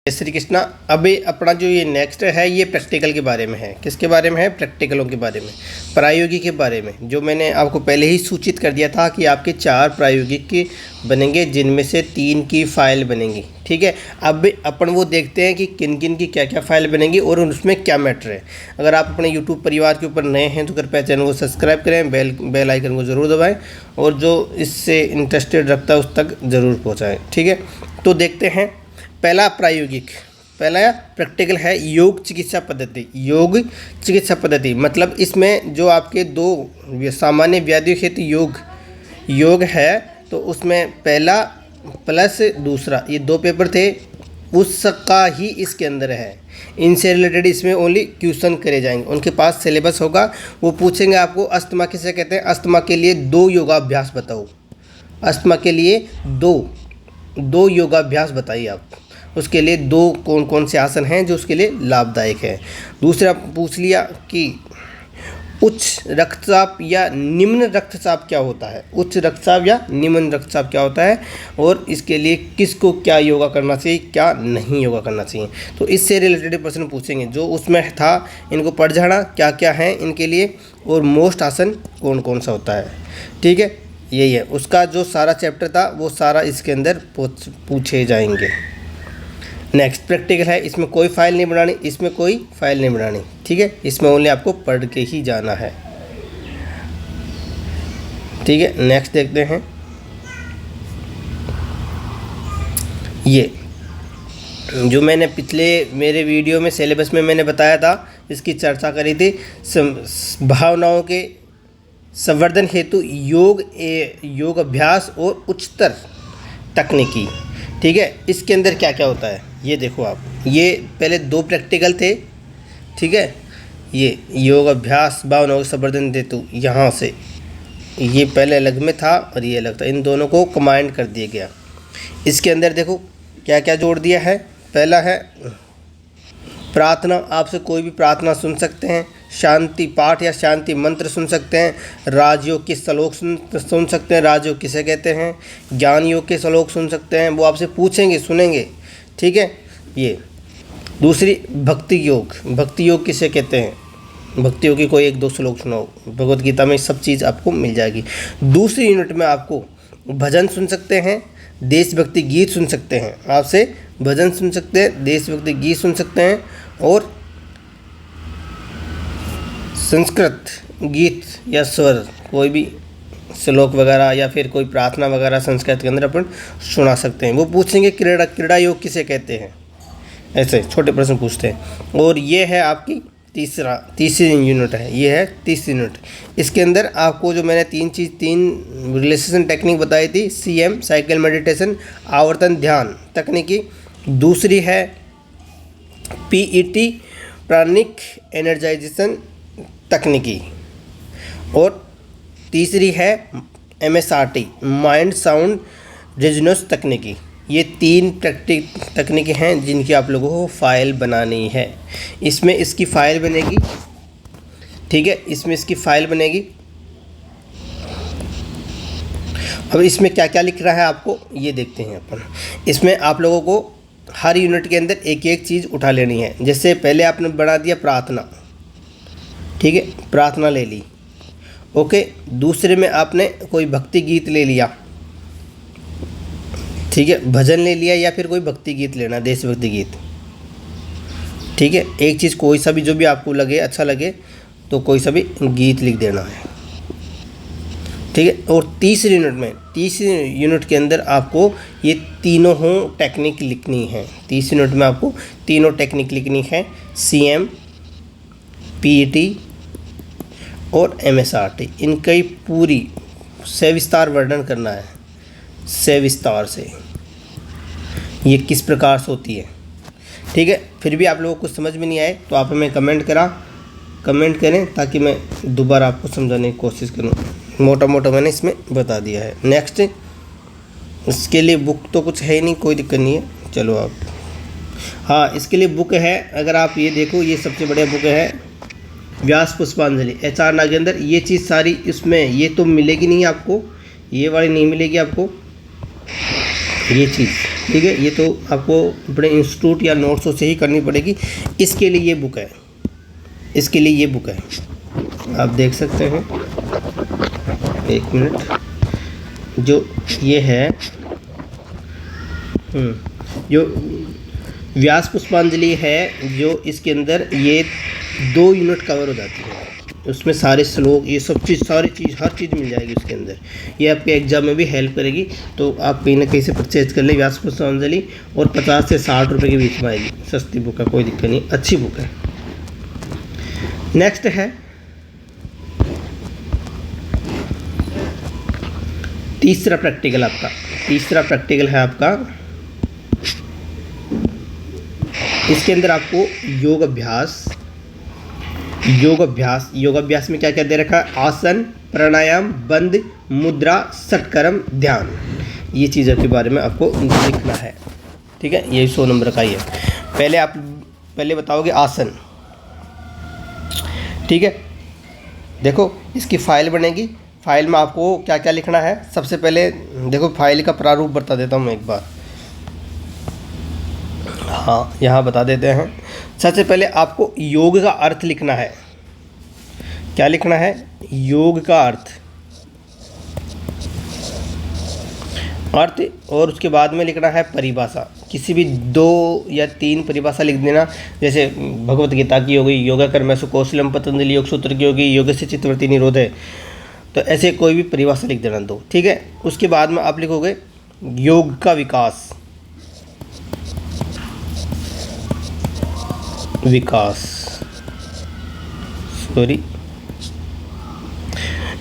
जय श्री कृष्णा। अभी अपना जो ये नेक्स्ट है ये प्रैक्टिकल के बारे में है। किसके बारे में है? प्रैक्टिकलों के बारे में, प्रायोगिक के बारे में। जो मैंने आपको पहले ही सूचित कर दिया था कि आपके 4 प्रायोगिक के बनेंगे, जिनमें से 3 की फ़ाइल बनेंगी। ठीक है, अब अपन वो देखते हैं कि किन किन की क्या क्या फ़ाइल बनेंगी और उसमें क्या मैटर है। अगर आप अपने यूट्यूब परिवार के ऊपर नए हैं तो कृपया चैनल को सब्सक्राइब करें, बेल आइकन को ज़रूर दबाएँ और जो इससे इंटरेस्टेड रखता है उस तक ज़रूर पहुँचाएँ। ठीक है, तो देखते हैं। पहला प्रैक्टिकल है योग चिकित्सा पद्धति। योग चिकित्सा पद्धति मतलब इसमें जो आपके 2 सामान्य व्याधियों हेतु योग है, तो उसमें पहला प्लस दूसरा, ये 2 पेपर थे, उसका ही इसके अंदर है। इनसे रिलेटेड इसमें ओनली क्वेश्चन करे जाएंगे। उनके पास सिलेबस होगा, वो पूछेंगे आपको अस्थमा किसे कहते हैं, अस्थमा के लिए 2 योगाभ्यास बताओ। अस्थमा के लिए दो योगाभ्यास बताइए आप। उसके लिए 2 कौन कौन से आसन हैं जो उसके लिए लाभदायक है। दूसरा पूछ लिया कि उच्च रक्तचाप या निम्न रक्तचाप क्या होता है, उच्च रक्तचाप या निम्न रक्तचाप क्या होता है, और इसके लिए किसको क्या योगा करना चाहिए, क्या नहीं योगा करना चाहिए। तो इससे रिलेटेड प्रश्न पूछेंगे। जो उसमें था इनको पढ़ जाना क्या क्या है इनके लिए, और मोस्ट आसन कौन कौन सा होता है। ठीक है, यही है उसका जो सारा चैप्टर था, वो सारा इसके अंदर पूछे जाएंगे। नेक्स्ट प्रैक्टिकल है, इसमें कोई फाइल नहीं बनानी, इसमें कोई फाइल नहीं बनानी। ठीक है, इसमें ओनली आपको पढ़ के ही जाना है। ठीक है, नेक्स्ट देखते हैं। ये जो मैंने पिछले मेरे वीडियो में सिलेबस में मैंने बताया था, इसकी चर्चा करी थी, भावनाओं के संवर्धन हेतु योग अभ्यास और उच्चतर तकनीकी। ठीक है, इसके अंदर क्या क्या होता है ये देखो आप। ये पहले 2 प्रैक्टिकल थे। ठीक है, ये योग अभ्यास भावनाओं के संवर्धन हेतु, यहाँ से ये पहले अलग में था और ये अलग था, इन दोनों को कंबाइंड कर दिया गया। इसके अंदर देखो क्या क्या जोड़ दिया है। पहला है प्रार्थना, आपसे कोई भी प्रार्थना सुन सकते हैं, शांति पाठ या शांति मंत्र सुन सकते हैं, राजयोग के श्लोक सुन सकते हैं, राजयोग किसे कहते हैं, ज्ञान योग के श्लोक सुन सकते हैं, वो आपसे पूछेंगे सुनेंगे। ठीक है, ये दूसरी भक्ति योग किसे कहते हैं, भक्ति योग की कोई 1-2 श्लोक सुनाओ, भगवत गीता में सब चीज़ आपको मिल जाएगी। दूसरी यूनिट में आपको भजन सुन सकते हैं, देशभक्ति गीत सुन सकते हैं, आपसे भजन सुन सकते हैं, देशभक्ति गीत सुन सकते हैं, और संस्कृत गीत या स्वर, कोई भी श्लोक वगैरह या फिर कोई प्रार्थना वगैरह संस्कृत के अंदर अपन सुना सकते हैं। वो पूछेंगे क्रीड़ा योग किसे कहते हैं, ऐसे छोटे प्रश्न पूछते हैं। और ये है आपकी तीसरी यूनिट है, ये है तीसरी यूनिट। इसके अंदर आपको जो मैंने 3 रिलैक्सेशन टेक्निक बताई थी, CM साइकिल मेडिटेशन, आवर्तन ध्यान तकनीकी, दूसरी है PET प्राणिक एनर्जाइजेशन तकनीकी, और तीसरी है MSRT माइंड साउंड रेजोनेंस तकनीकी। ये 3 तकनीकें हैं जिनकी आप लोगों को फ़ाइल बनानी है। इसमें इसकी फ़ाइल बनेगी। ठीक है, इसमें इसकी फ़ाइल बनेगी। अब इसमें क्या क्या लिख रहा है आपको ये देखते हैं अपन। इसमें आप लोगों को हर यूनिट के अंदर एक चीज़ उठा लेनी है। जैसे पहले आपने बना दिया प्रार्थना, ठीक है, प्रार्थना ले ली। ओके, दूसरे में आपने कोई भक्ति गीत ले लिया। ठीक है, भजन ले लिया या फिर कोई भक्ति गीत लेना, देशभक्ति गीत। ठीक है, एक चीज़ कोई सा भी जो भी आपको लगे अच्छा लगे तो कोई सा भी गीत लिख देना है। ठीक है, और तीसरी यूनिट के अंदर आपको ये तीनों टेक्निक लिखनी है। तीसरी यूनिट में आपको तीनों टेक्निक लिखनी है, CM PET और MSRT। इनका ही पूरी सविस्तार वर्णन करना है, सविस्तार से ये किस प्रकार से होती है। ठीक है, फिर भी आप लोगों को कुछ समझ में नहीं आए तो आप हमें कमेंट करें ताकि मैं दोबारा आपको समझाने की कोशिश करूं। मोटा मैंने इसमें बता दिया है। नेक्स्ट, इसके लिए बुक तो कुछ है ही नहीं, कोई दिक्कत नहीं है। चलो आप, हाँ, इसके लिए बुक है। अगर आप ये देखो, ये सबसे बढ़िया बुक है, व्यास पुष्पांजलि HR नागेंद्र। ये चीज़ सारी इसमें, ये तो मिलेगी नहीं आपको, ये वाली नहीं मिलेगी आपको, ये चीज़ ठीक है। ये तो आपको अपने इंस्टीट्यूट या नोट्सों से ही करनी पड़ेगी। इसके लिए ये बुक है, इसके लिए ये बुक है, आप देख सकते हैं। एक मिनट, जो ये है जो व्यास पुष्पांजलि है, जो इसके अंदर ये 2 यूनिट कवर हो जाती है। उसमें सारे श्लोक, ये सब चीज़, सारी चीज़, हर चीज़ मिल जाएगी उसके अंदर। ये आपके एग्जाम में भी हेल्प करेगी। तो आप कहीं ना कहीं से परचेज कर लें व्यास पुष्पांजलि, और 50 से 60 रुपये के बीच में आएगी। सस्ती बुक है, कोई दिक्कत नहीं, अच्छी बुक है। नेक्स्ट है तीसरा प्रैक्टिकल आपका। तीसरा प्रैक्टिकल है आपका, इसके अंदर आपको योग अभ्यास में क्या क्या दे रखा है? आसन, प्राणायाम, बंद, मुद्रा, षटकर्म, ध्यान। ये चीज़ों के बारे में आपको लिखना है, ठीक है। ये 100 नंबर का ही है। पहले बताओगे आसन, ठीक है। देखो, इसकी फाइल बनेगी। फाइल में आपको क्या क्या लिखना है? सबसे पहले देखो, फाइल का प्रारूप बता देता हूँ मैं एक बार। हाँ, यहाँ बता देते हैं। सबसे पहले आपको योग का अर्थ लिखना है। क्या लिखना है? योग का अर्थ। और उसके बाद में लिखना है परिभाषा। किसी भी 2 या 3 परिभाषा लिख देना। जैसे भगवत गीता की हो गई, योगा कर्मसु कौशलम, पतंजलि योग सूत्र की होगी, योग से चित्तवृत्ति निरोध है। तो ऐसे कोई भी परिभाषा लिख देना 2, ठीक है। उसके बाद में आप लिखोगे योग का विकास।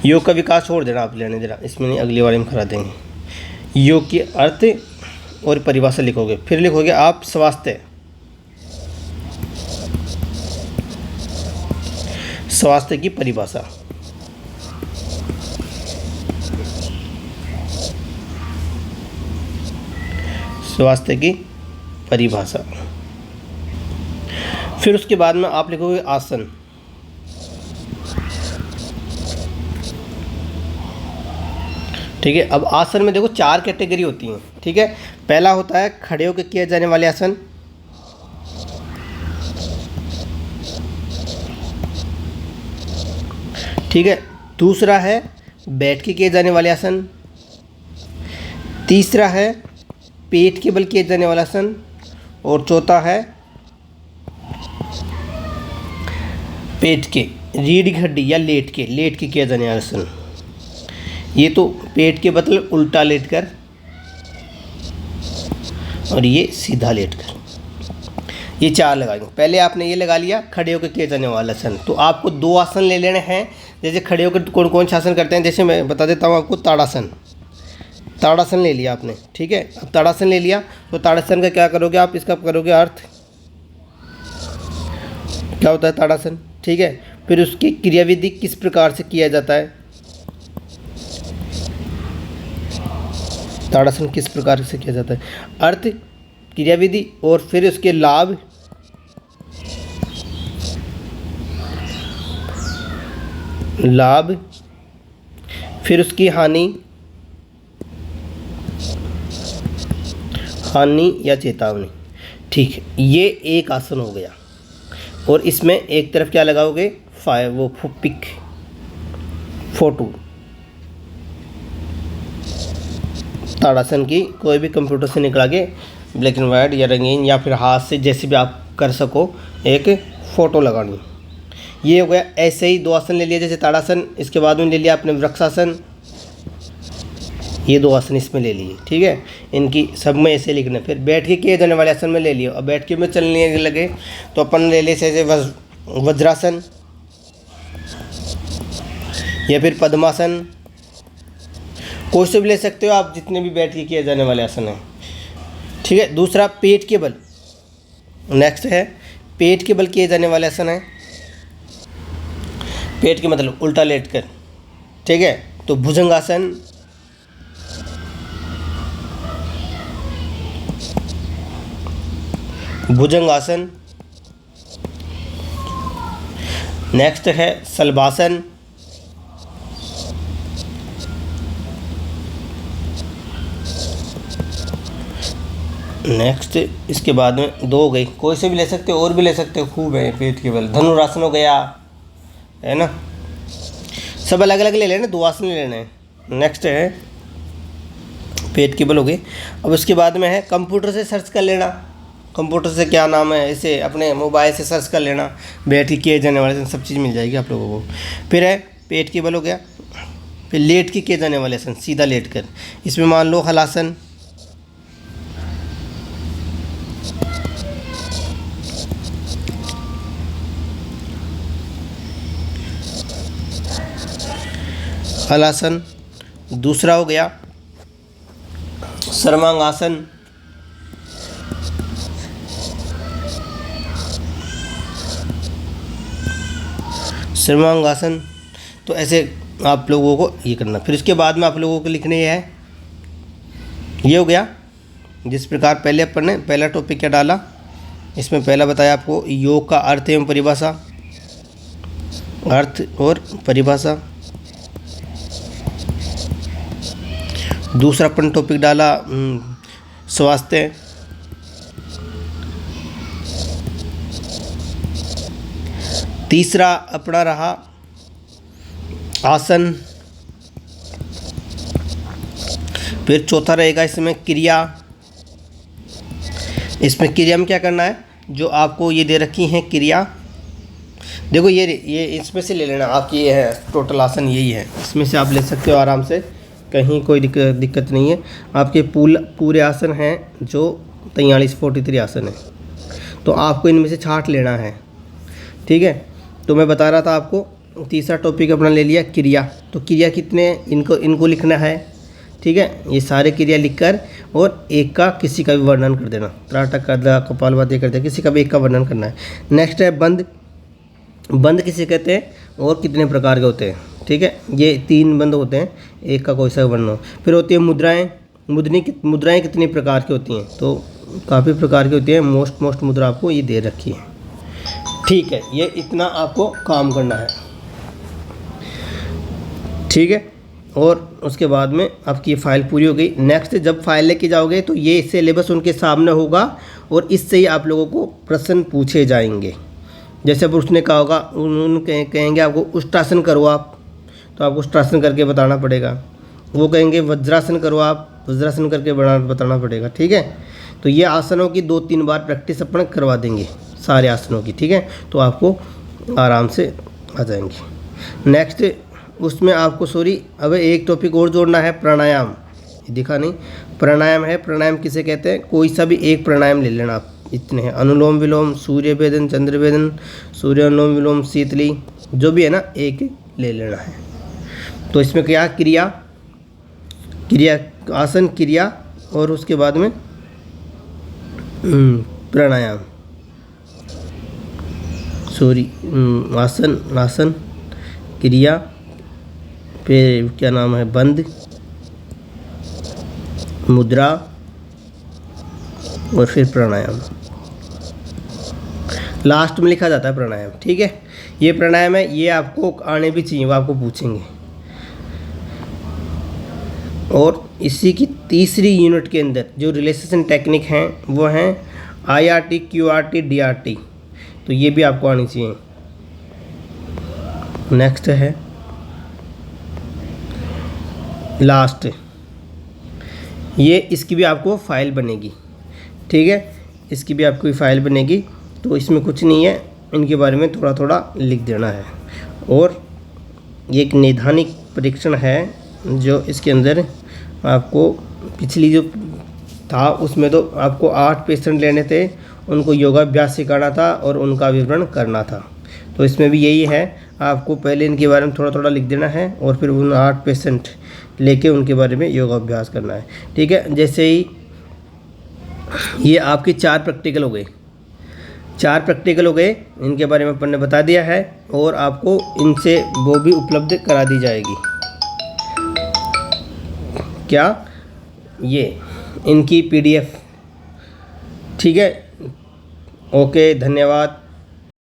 योग का विकास छोड़ देना, आप लेने देना, इसमें नहीं, अगली बार हम करा देंगे। योग के अर्थ और परिभाषा लिखोगे। फिर लिखोगे आप स्वास्थ्य। स्वास्थ्य की परिभाषा। स्वास्थ्य की परिभाषा। फिर उसके बाद में आप लिखोगे आसन। ठीक है। अब आसन में देखो 4 कैटेगरी होती हैं, ठीक है। पहला होता है खड़े होकर किए जाने वाले आसन। ठीक है। दूसरा है बैठ के किए जाने वाले आसन। तीसरा है पेट के बल किए जाने वाला आसन। और चौथा है पेट के रीढ़ की हड्डी या लेट के किया जाने वाला आसन। ये तो पेट के मतलब उल्टा लेटकर, और ये सीधा लेटकर। ये 4 लगाएंगे। पहले आपने ये लगा लिया खड़े होकर किए जाने वाला आसन। तो आपको 2 आसन ले लेने हैं। जैसे खड़े होकर कौन कौन से आसन करते हैं, जैसे मैं बता देता हूँ आपको। ताड़ासन ले लिया आपने, ठीक है। अब ताड़ासन ले लिया तो ताड़ासन का क्या करोगे आप? इसका करोगे अर्थ। क्या होता है ताड़ासन, ठीक है। फिर उसकी क्रियाविधि किस प्रकार से किया जाता है? ताड़ासन किस प्रकार से किया जाता है? अर्थ, क्रियाविधि, और फिर उसके लाभ, फिर उसकी हानि या चेतावनी। ठीक है, ये एक आसन हो गया। और इसमें एक तरफ क्या लगाओगे? Pick photo. ताड़ासन की कोई भी कंप्यूटर से निकला के ब्लैक एंड वाइट या रंगीन या फिर हाथ से जैसे भी आप कर सको, एक फ़ोटो लगानी। ये हो गया। ऐसे ही 2 आसन ले लिया, जैसे ताड़ासन। इसके बाद में ले लिया आपने वृक्षासन। ये 2 आसन इसमें ले लिए, ठीक है। इनकी सब में ऐसे लिखना। फिर बैठ के किए जाने वाले आसन में ले लिया। और बैठ के में चलने लगे तो अपन ले लिए जैसे वज्रासन या फिर पद्मासन। कोई से भी ले सकते हो आप, जितने भी बैठ के किए जाने वाले आसन हैं, ठीक है। दूसरा पेट के बल। नेक्स्ट है पेट के बल किए जाने वाले आसन है। पेट के मतलब उल्टा लेट कर, ठीक है। तो भुजंगासन, भुजंगासन। नेक्स्ट है शलभासन। नेक्स्ट इसके बाद में 2 हो गई, कोई से भी ले सकते हो और भी ले सकते हो, खूब है पेट के बल। धनुरासन हो गया, है ना, सब अलग अलग ले लेना, 2 आसन ले लेने हैं। नेक्स्ट है पेट के बल हो गए। अब उसके बाद में है कंप्यूटर से सर्च कर लेना, कंप्यूटर से क्या नाम है, इसे अपने मोबाइल से सर्च कर लेना, बैठ के किए जाने वाले सब चीज़ मिल जाएगी आप लोगों को। फिर है पेट के बल हो गया। फिर लेट के किए जाने वाले आसन, सीधा लेट कर, इसमें मान लो हलासन, हलासन। दूसरा हो गया सर्वांगासन, सर्वांगासन। तो ऐसे आप लोगों को ये करना। फिर उसके बाद में आप लोगों को लिखने है, ये हो गया जिस प्रकार पहले अपन ने पहला टॉपिक क्या डाला, इसमें पहला बताया आपको योग का अर्थ एवं परिभाषा, अर्थ और परिभाषा। दूसरा अपन टॉपिक डाला स्वास्थ्य। तीसरा अपना रहा आसन। फिर चौथा रहेगा इसमें क्रिया। इसमें क्रिया में क्या करना है, जो आपको ये दे रखी हैं क्रिया, देखो ये इसमें से ले लेना, आपकी ये है टोटल आसन यही है, इसमें से आप ले सकते हो आराम से, कहीं कोई दिक्कत नहीं है। आपके पूरे आसन हैं जो 43 आसन है, तो आपको इनमें से छांट लेना है, ठीक है। तो मैं बता रहा था आपको, तीसरा टॉपिक अपना ले लिया क्रिया। तो क्रिया कितने, इनको लिखना है, ठीक है। ये सारे क्रिया लिखकर और एक का किसी का भी वर्णन कर देना, त्राटक कर दिया, कपालभाति कर दिया, किसी का भी एक का वर्णन करना है। नेक्स्ट है बंद। बंद किसे कहते हैं और कितने प्रकार के होते हैं, ठीक है। ये 3 बंद होते हैं, एक का कोई सा वर्णन हो। फिर होती है मुद्राएं। मुद्राएं कितने प्रकार की होती हैं, तो काफ़ी प्रकार की होती हैं। मोस्ट मुद्रा आपको ये दे रखी है, ठीक है। ये इतना आपको काम करना है, ठीक है। और उसके बाद में आपकी ये फाइल पूरी हो गई। नेक्स्ट जब फाइल लेके जाओगे तो ये सिलेबस उनके सामने होगा और इससे ही आप लोगों को प्रश्न पूछे जाएंगे। जैसे अब उसने कहा होगा, उन्होंने कहेंगे आपको उष्ट्रासन करो आप, तो आपको उष्ट्रासन करके बताना पड़ेगा। वो कहेंगे वज्रासन करो आप, वज्रासन करके बताना पड़ेगा, ठीक है। तो ये आसनों की 2-3 बार प्रैक्टिस अपन करवा देंगे सारे आसनों की, ठीक है। तो आपको आराम से आ जाएंगे। नेक्स्ट उसमें आपको अब एक टॉपिक और जोड़ना है, प्राणायाम। दिखा नहीं, प्राणायाम है। प्राणायाम किसे कहते हैं, कोई सा भी एक प्राणायाम ले लेना आप, इतने हैं। अनुलोम विलोम, सूर्य भेदन, चंद्र भेदन, सूर्य अनुलोम विलोम, शीतली, जो भी है ना, एक ले लेना है। तो इसमें क्या क्रिया आसन, क्रिया और उसके बाद में प्राणायाम, आसन क्रिया, फिर क्या नाम है बंद, मुद्रा और फिर प्राणायाम। लास्ट में लिखा जाता है प्राणायाम, ठीक है। ये प्राणायाम है, ये आपको आने भी चाहिए, वो आपको पूछेंगे। और इसी की तीसरी यूनिट के अंदर जो रिलैक्सेशन टेक्निक हैं वो हैं IRT, QRT, DRT। तो ये भी आपको आनी चाहिए। नेक्स्ट है लास्ट, ये इसकी भी आपको फाइल बनेगी, ठीक है। इसकी भी आपको फाइल बनेगी। तो इसमें कुछ नहीं है, इनके बारे में थोड़ा थोड़ा लिख देना है। और ये एक नैदानिक परीक्षण है जो इसके अंदर आपको पिछली जो था उसमें तो आपको 8 पेशेंट लेने थे, उनको योगाभ्यास सिखाना था और उनका विवरण करना था। तो इसमें भी यही है, आपको पहले इनके बारे में थोड़ा थोड़ा लिख देना है और फिर उन 8 पेशेंट लेके उनके बारे में योगाभ्यास करना है, ठीक है। जैसे ही ये आपके 4 प्रैक्टिकल हो गए, 4 प्रैक्टिकल हो गए, इनके बारे में अपन ने बता दिया है और आपको इनसे वो भी उपलब्ध करा दी जाएगी। क्या, ये इनकी PDF, ठीक है। ओके, धन्यवाद।